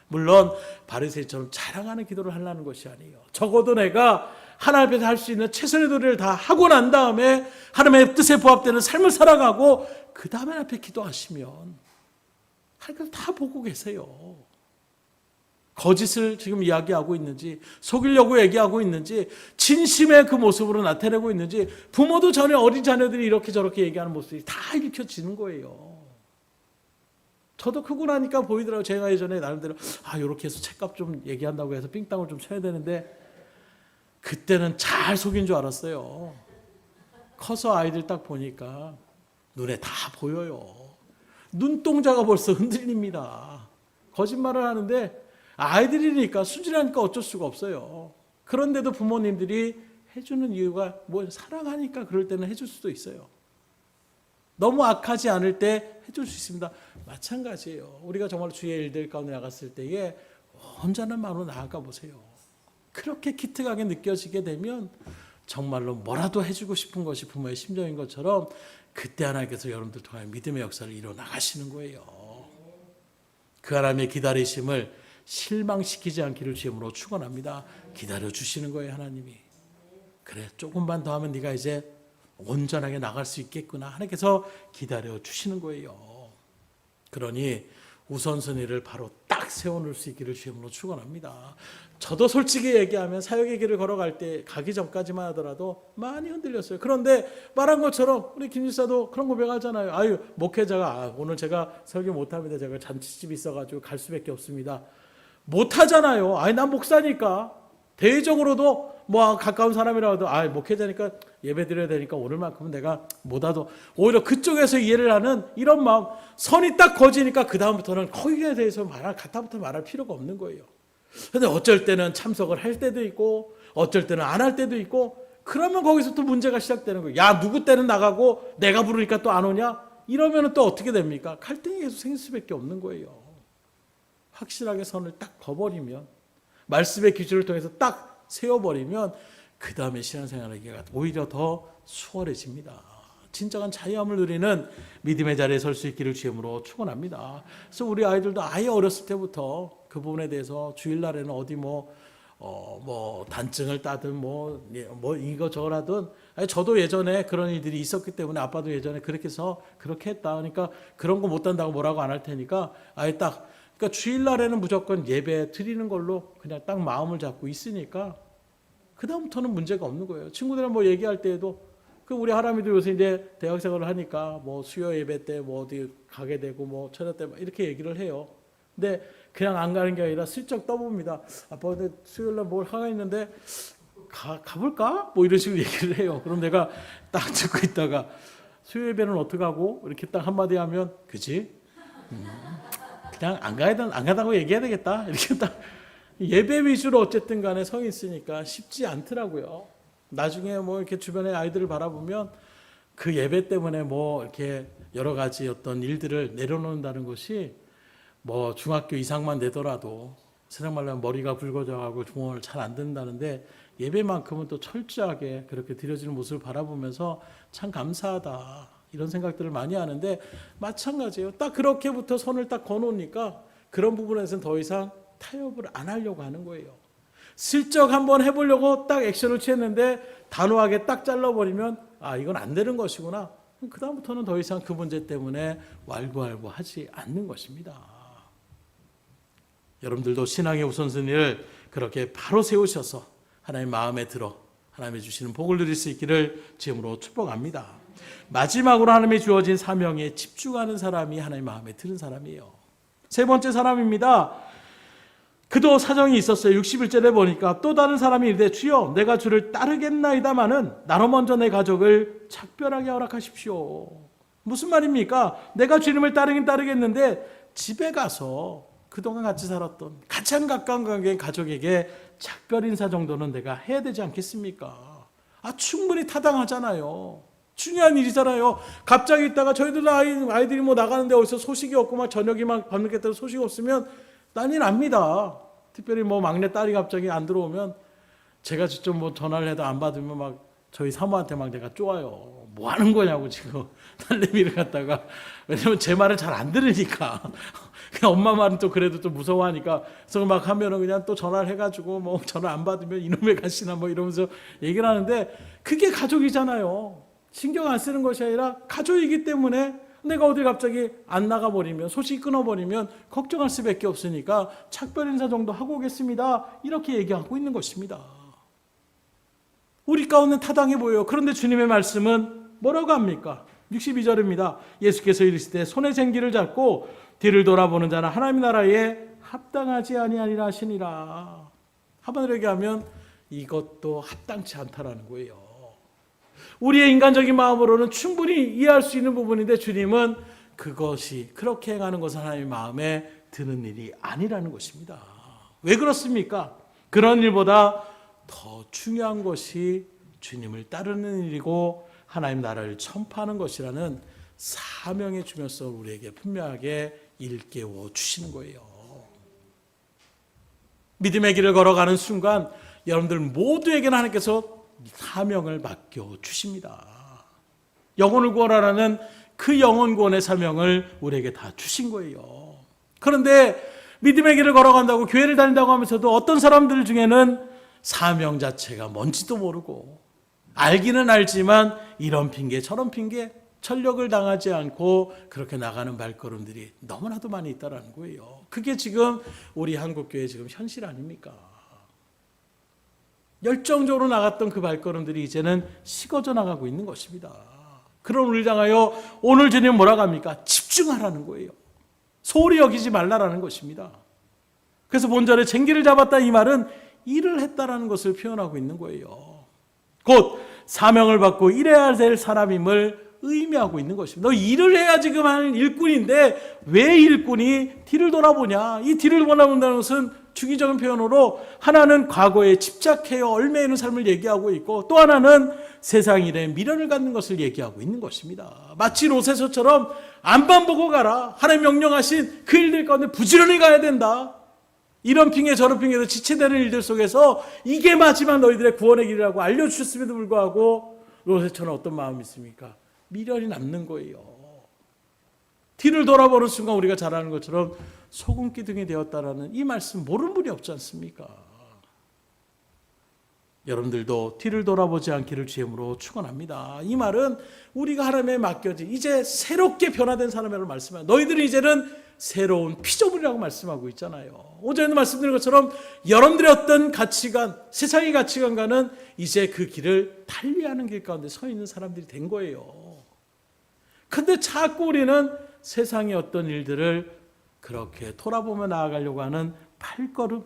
물론 바리새인처럼 자랑하는 기도를 하려는 것이 아니에요. 적어도 내가 하나님 앞에서 할 수 있는 최선의 도리를 다 하고 난 다음에 하나님의 뜻에 부합되는 삶을 살아가고 그 다음에 하나님 앞에 기도하시면 하나님 다 보고 계세요. 거짓을 지금 이야기하고 있는지, 속이려고 얘기하고 있는지, 진심의 그 모습으로 나타내고 있는지, 부모도 전에 어린 자녀들이 이렇게 저렇게 얘기하는 모습이 다 읽혀지는 거예요. 저도 크고 나니까 보이더라고요. 제가 예전에 나름대로 이렇게 해서 책값 좀 얘기한다고 해서 삥땅을 좀 쳐야 되는데 그때는 잘 속인 줄 알았어요. 커서 아이들 딱 보니까 눈에 다 보여요. 눈동자가 벌써 흔들립니다. 거짓말을 하는데 아이들이니까 순진하니까 어쩔 수가 없어요. 그런데도 부모님들이 해주는 이유가 사랑하니까 그럴 때는 해줄 수도 있어요. 너무 악하지 않을 때 해줄 수 있습니다. 마찬가지예요. 우리가 정말 주의 일들 가운데 나갔을 때에 온전한 마음으로 나아가 보세요. 그렇게 기특하게 느껴지게 되면 정말로 뭐라도 해주고 싶은 것이 부모의 심정인 것처럼 그때 하나님께서 여러분들 통해 믿음의 역사를 이뤄 나가시는 거예요. 그 하나님의 기다리심을 실망시키지 않기를 주님으로 축원합니다. 기다려주시는 거예요. 하나님이. 그래 조금만 더 하면 네가 이제 온전하게 나갈 수 있겠구나. 하나님께서 기다려주시는 거예요. 그러니 우선순위를 바로 딱 세워놓을 수 있기를 주님으로 축원합니다. 저도 솔직히 얘기하면 사역의 길을 걸어갈 때 가기 전까지만 하더라도 많이 흔들렸어요. 그런데 말한 것처럼 우리 김 지사도 그런 고백하잖아요. 목회자가 오늘 제가 설교 못합니다. 제가 잔치집이 있어가지고 갈 수밖에 없습니다. 못하잖아요. 난 목사니까. 대외적으로도 가까운 사람이라도 목회자니까 예배 드려야 되니까 오늘만큼은 내가 못하도 오히려 그쪽에서 이해를 하는 이런 마음. 선이 딱 거지니까 그 다음부터는 거기에 대해서 갖다부터 말할 필요가 없는 거예요. 그런데 어쩔 때는 참석을 할 때도 있고 어쩔 때는 안 할 때도 있고 그러면 거기서 또 문제가 시작되는 거예요. 누구 때는 나가고 내가 부르니까 또 안 오냐? 이러면 또 어떻게 됩니까? 갈등이 계속 생길 수밖에 없는 거예요. 확실하게 선을 딱 거버리면 말씀의 기준을 통해서 딱 세워버리면 그 다음에 신앙생활하기가 오히려 더 수월해집니다. 진정한 자유함을 누리는 믿음의 자리에 설 수 있기를 주님으로 축원합니다. 그래서 우리 아이들도 아예 어렸을 때부터 그 부분에 대해서 주일날에는 어디 단증을 따든 이거 저거라든 저도 예전에 그런 일들이 있었기 때문에 아빠도 예전에 그렇게 해서 그렇게 했다. 그러니까 그런 거 못한다고 뭐라고 안 할 테니까 아예 딱 그러니까 주일날에는 무조건 예배 드리는 걸로 그냥 딱 마음을 잡고 있으니까 그 다음부터는 문제가 없는 거예요. 친구들이랑 얘기할 때에도 우리 하람이도 요새 이제 대학생활을 하니까 수요 예배 때 어디 가게 되고 철야 때 이렇게 얘기를 해요. 근데 그냥 안 가는 게 아니라 슬쩍 떠봅니다. 아빠 근데 수요일날 뭘 하가 있는데 가볼까? 이런 식으로 얘기를 해요. 그럼 내가 딱 듣고 있다가 수요 예배는 어떻게 하고 이렇게 딱 한마디 하면 그치? 그냥 안 가다고 얘기해야 되겠다. 이렇게 딱 예배 위주로 어쨌든 간에 서 있으니까 쉽지 않더라고요. 나중에 이렇게 주변의 아이들을 바라보면 그 예배 때문에 이렇게 여러 가지 어떤 일들을 내려놓는다는 것이 중학교 이상만 되더라도 세상 말로 하면 머리가 굵어져가고 중얼을 잘 안 듣는다는데 예배만큼은 또 철저하게 그렇게 드려지는 모습을 바라보면서 참 감사하다. 이런 생각들을 많이 하는데 마찬가지예요. 딱 그렇게부터 선을 딱 거놓으니까 그런 부분에서는 더 이상 타협을 안 하려고 하는 거예요. 슬쩍 한번 해보려고 딱 액션을 취했는데 단호하게 딱 잘라버리면 이건 안 되는 것이구나. 그 다음부터는 더 이상 그 문제 때문에 왈구왈부하지 않는 것입니다. 여러분들도 신앙의 우선순위를 그렇게 바로 세우셔서 하나님 마음에 들어 하나님이 주시는 복을 누릴 수 있기를 지금으로 축복합니다. 마지막으로 하나님이 주어진 사명에 집중하는 사람이 하나님 마음에 드는 사람이에요. 세 번째 사람입니다. 그도 사정이 있었어요. 61절에 보니까 또 다른 사람이 이르되 주여 내가 주를 따르겠나이다마는 나로 먼저 내 가족을 작별하게 허락하십시오. 무슨 말입니까? 내가 주님을 따르긴 따르겠는데 집에 가서 그동안 같이 살았던 가장 가까운 관계인 가족에게 작별 인사 정도는 내가 해야 되지 않겠습니까? 충분히 타당하잖아요. 중요한 일이잖아요. 갑자기 있다가 저희들 아이들이 뭐 나가는데 어디서 소식이 없고 막 저녁이 막 밤늦게 때도 소식이 없으면 난리 납니다. 특별히 뭐 막내 딸이 갑자기 안 들어오면 제가 직접 뭐 전화를 해도 안 받으면 막 저희 사모한테 막 내가 쪼아요. 뭐 하는 거냐고 지금 딸내미를 갖다가. 왜냐면 제 말을 잘 안 들으니까. 그냥 엄마 말은 또 그래도 좀 무서워하니까. 그래서 막 하면은 그냥 또 전화를 해가지고 뭐 전화 안 받으면 이놈의 가시나 뭐 이러면서 얘기를 하는데 그게 가족이잖아요. 신경 안 쓰는 것이 아니라 가족이기 때문에 내가 어디 갑자기 안 나가버리면 소식이 끊어버리면 걱정할 수밖에 없으니까 작별 인사 정도 하고 오겠습니다. 이렇게 얘기하고 있는 것입니다. 우리 가운데 타당해 보여요. 그런데 주님의 말씀은 뭐라고 합니까? 62절입니다. 예수께서 이르시되 손에 쟁기를 잡고 뒤를 돌아보는 자는 하나님의 나라에 합당하지 아니하리라 하시니라. 한마디로 얘기하면 이것도 합당치 않다라는 거예요. 우리의 인간적인 마음으로는 충분히 이해할 수 있는 부분인데 주님은 그것이 그렇게 행하는 것은 하나님의 마음에 드는 일이 아니라는 것입니다. 왜 그렇습니까? 그런 일보다 더 중요한 것이 주님을 따르는 일이고 하나님 나라를 전파하는 것이라는 사명의 중요성을 우리에게 분명하게 일깨워 주시는 거예요. 믿음의 길을 걸어가는 순간 여러분들 모두에게는 하나님께서 사명을 맡겨 주십니다. 영혼을 구원하라는 그 영혼 구원의 사명을 우리에게 다 주신 거예요. 그런데 믿음의 길을 걸어간다고 교회를 다닌다고 하면서도 어떤 사람들 중에는 사명 자체가 뭔지도 모르고 알기는 알지만 이런 핑계 저런 핑계 전력을 당하지 않고 그렇게 나가는 발걸음들이 너무나도 많이 있다는 거예요. 그게 지금 우리 한국교회 지금 현실 아닙니까? 열정적으로 나갔던 그 발걸음들이 이제는 식어져 나가고 있는 것입니다. 그런 우리를 향하여 오늘 주님 뭐라고 합니까? 집중하라는 거예요. 소홀히 여기지 말라라는 것입니다. 그래서 본절에 쟁기를 잡았다 이 말은 일을 했다라는 것을 표현하고 있는 거예요. 곧 사명을 받고 일해야 될 사람임을 의미하고 있는 것입니다. 너 일을 해야 지금 하는 일꾼인데 왜 일꾼이 뒤를 돌아보냐? 이 뒤를 돌아본다는 것은 주기적인 표현으로 하나는 과거에 집착해요 얽매이는 삶을 얘기하고 있고 또 하나는 세상 일에 미련을 갖는 것을 얘기하고 있는 것입니다. 마치 롯에서처럼 앞만 보고 가라. 하나님 명령하신 그 일들 가운데 부지런히 가야 된다. 이런 핑계 저런 핑계에서 지체되는 일들 속에서 이게 마지막 너희들의 구원의 길이라고 알려주셨음에도 불구하고 롯에처럼 어떤 마음이 있습니까? 미련이 남는 거예요. 뒤를 돌아보는 순간 우리가 잘 아는 것처럼 소금기둥이 되었다라는 이 말씀 모르는 분이 없지 않습니까? 여러분들도 뒤를 돌아보지 않기를 주임으로 축원합니다. 이 말은 우리가 하나님에 맡겨진 이제 새롭게 변화된 사람이라고 말씀해요. 너희들이 이제는 새로운 피조물이라고 말씀하고 있잖아요. 오전에도 말씀드린 것처럼 여러분들의 어떤 가치관, 세상의 가치관과는 이제 그 길을 달리하는 길 가운데 서 있는 사람들이 된 거예요. 근데 자꾸 우리는 세상의 어떤 일들을 그렇게 돌아보며 나아가려고 하는 발걸음,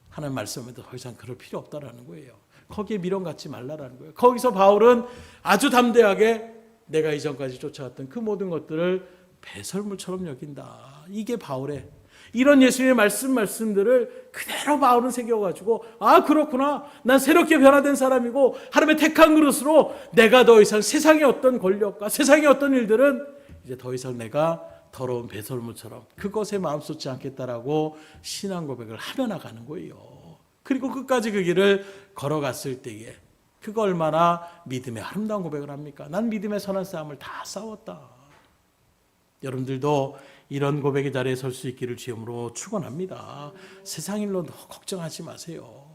하나님 말씀에도 더 이상 그럴 필요 없다라는 거예요. 거기에 미련 갖지 말라라는 거예요. 거기서 바울은 아주 담대하게 내가 이전까지 쫓아왔던 그 모든 것들을 배설물처럼 여긴다. 이게 바울의 이런 예수님의 말씀들을 그대로 바울은 새겨가지고 아 그렇구나. 난 새롭게 변화된 사람이고 하나님의 택한 그릇으로 내가 더 이상 세상의 어떤 권력과 세상의 어떤 일들은 이제 더 이상 내가 더러운 배설물처럼 그것에 마음 쏟지 않겠다라고 신앙 고백을 하며 나가는 거예요. 그리고 끝까지 그 길을 걸어갔을 때에 그거 얼마나 믿음의 아름다운 고백을 합니까? 난 믿음의 선한 싸움을 다 싸웠다. 여러분들도 이런 고백의 자리에 설 수 있기를 주님으로 축원합니다. 세상 일로 걱정하지 마세요.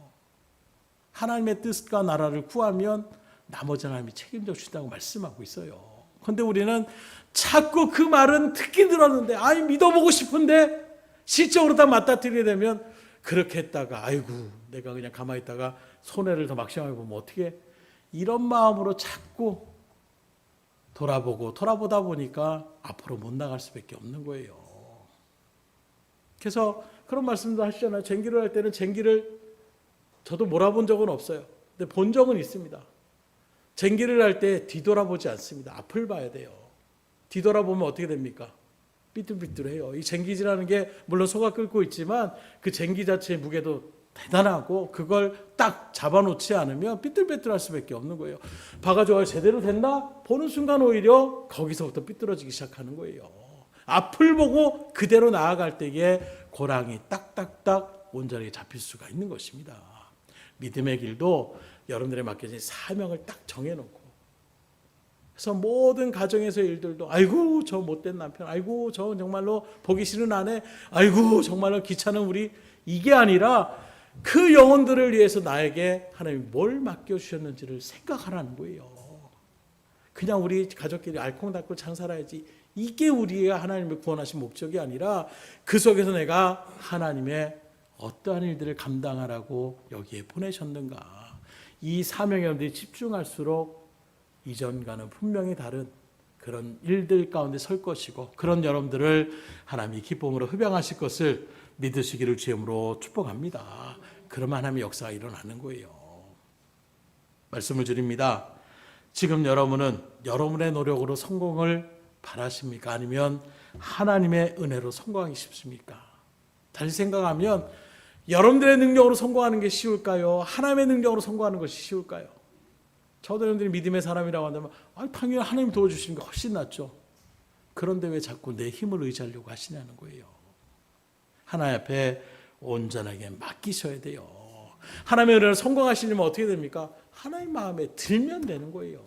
하나님의 뜻과 나라를 구하면 나머지 하나님이 책임져 주신다고 말씀하고 있어요. 그런데 우리는 자꾸 그 말은 듣긴 들었는데 아이 믿어보고 싶은데 실적으로 다 맞닥뜨리게 되면 그렇게 했다가 아이고 내가 그냥 가만히 있다가 손해를 더 막심하게 보면 어떻게 이런 마음으로 자꾸 돌아보다 보니까 앞으로 못 나갈 수밖에 없는 거예요. 그래서 그런 말씀도 하시잖아요. 쟁기를 할 때는 쟁기를 저도 몰아본 적은 없어요. 근데 본 적은 있습니다. 쟁기를 할 때 뒤돌아보지 않습니다. 앞을 봐야 돼요. 뒤돌아보면 어떻게 됩니까? 삐뚤삐뚤해요. 이 쟁기질하는 게 물론 소가 끓고 있지만 그 쟁기 자체의 무게도 대단하고 그걸 딱 잡아놓지 않으면 삐뚤빼뚤할 수밖에 없는 거예요. 봐가지고 제대로 됐나? 보는 순간 오히려 거기서부터 삐뚤어지기 시작하는 거예요. 앞을 보고 그대로 나아갈 때에 고랑이 딱딱딱 온전히 잡힐 수가 있는 것입니다. 믿음의 길도 여러분들의 맡겨진 사명을 딱 정해놓고, 그래서 모든 가정에서의 일들도 아이고 저 못된 남편, 아이고 저 정말로 보기 싫은 아내, 아이고 정말로 귀찮은 우리, 이게 아니라 그 영혼들을 위해서 나에게 하나님이 뭘 맡겨주셨는지를 생각하라는 거예요. 그냥 우리 가족끼리 알콩달콩 잘 살아야지, 이게 우리가 하나님을 구원하신 목적이 아니라 그 속에서 내가 하나님의 어떠한 일들을 감당하라고 여기에 보내셨는가. 이 사명에 여러분들이 집중할수록 이전과는 분명히 다른 그런 일들 가운데 설 것이고, 그런 여러분들을 하나님이 기쁨으로 흡양하실 것을 믿으시기를 주임으로 축복합니다. 그러면 하나님의 역사가 일어나는 거예요. 말씀을 드립니다. 지금 여러분은 여러분의 노력으로 성공을 바라십니까? 아니면 하나님의 은혜로 성공하기 쉽습니까? 다시 생각하면 여러분들의 능력으로 성공하는 게 쉬울까요? 하나님의 능력으로 성공하는 것이 쉬울까요? 저도 여러분들이 믿음의 사람이라고 한다면 당연히 하나님 도와주시는 게 훨씬 낫죠. 그런데 왜 자꾸 내 힘을 의지하려고 하시냐는 거예요. 하나님 앞에 온전하게 맡기셔야 돼요. 하나님의 은혜로 성공하시려면 어떻게 됩니까? 하나님 마음에 들면 되는 거예요.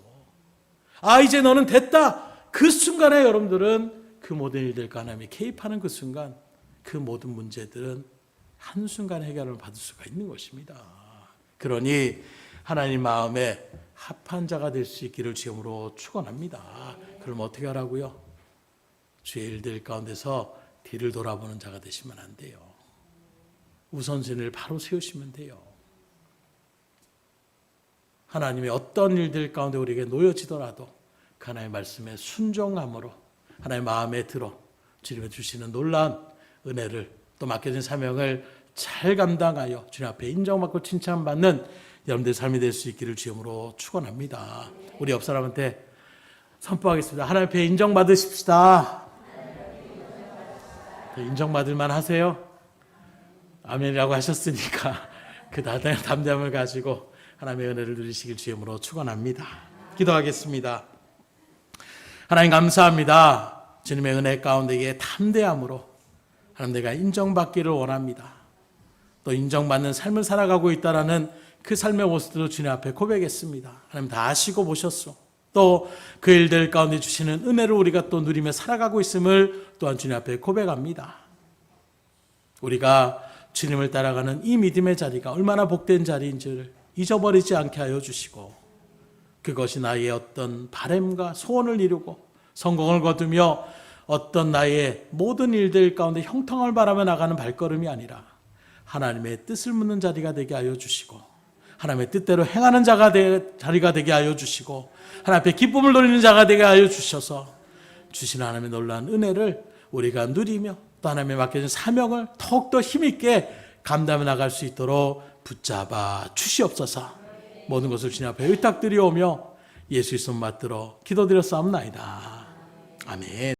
이제 너는 됐다. 그 순간에 여러분들은 그 모든 일들과 하나님이 개입하는 그 순간, 그 모든 문제들은 한순간 해결을 받을 수가 있는 것입니다. 그러니 하나님 마음에 합한 자가 될 수 있기를 주님으로 축원합니다. 그럼 어떻게 하라고요? 주의 일들 가운데서 뒤를 돌아보는 자가 되시면 안 돼요. 우선순위를 바로 세우시면 돼요. 하나님의 어떤 일들 가운데 우리에게 놓여지더라도 그 하나님의 말씀에 순종함으로 하나님의 마음에 들어 주님이 주시는 놀라운 은혜를, 또 맡겨진 사명을 잘 감당하여 주님 앞에 인정받고 칭찬받는 여러분들의 삶이 될 수 있기를 주님으로 축원합니다. 우리 옆 사람한테 선포하겠습니다. 하나님 앞에 인정받으십시다. 인정받을 만 하세요? 아멘이라고 하셨으니까 그 담대함을 가지고 하나님의 은혜를 누리시길 주님으로 축원합니다. 기도하겠습니다. 하나님 감사합니다. 주님의 은혜 가운데에 담대함으로 하나님 내가 인정받기를 원합니다. 또 인정받는 삶을 살아가고 있다라는 그 삶의 모습도 주님 앞에 고백했습니다. 하나님 다 아시고 보셨소. 또 그 일들 가운데 주시는 은혜를 우리가 또 누리며 살아가고 있음을 또한 주님 앞에 고백합니다. 우리가 주님을 따라가는 이 믿음의 자리가 얼마나 복된 자리인지를 잊어버리지 않게 하여 주시고, 그것이 나의 어떤 바램과 소원을 이루고 성공을 거두며 어떤 나의 모든 일들 가운데 형통을 바라며 나가는 발걸음이 아니라 하나님의 뜻을 묻는 자리가 되게 하여 주시고, 하나님의 뜻대로 행하는 자리가 되게 하여 주시고, 하나님 앞에 기쁨을 돌리는 자가 되게 하여 주셔서 주시는 하나님의 놀라운 은혜를 우리가 누리며 또 하나님의 맡겨진 사명을 더욱더 힘있게 감당해 나갈 수 있도록 붙잡아 주시옵소서. 모든 것을 주님 앞에 의탁드리오며 예수의 손 맞들어 기도드렸사옵나이다. 아멘.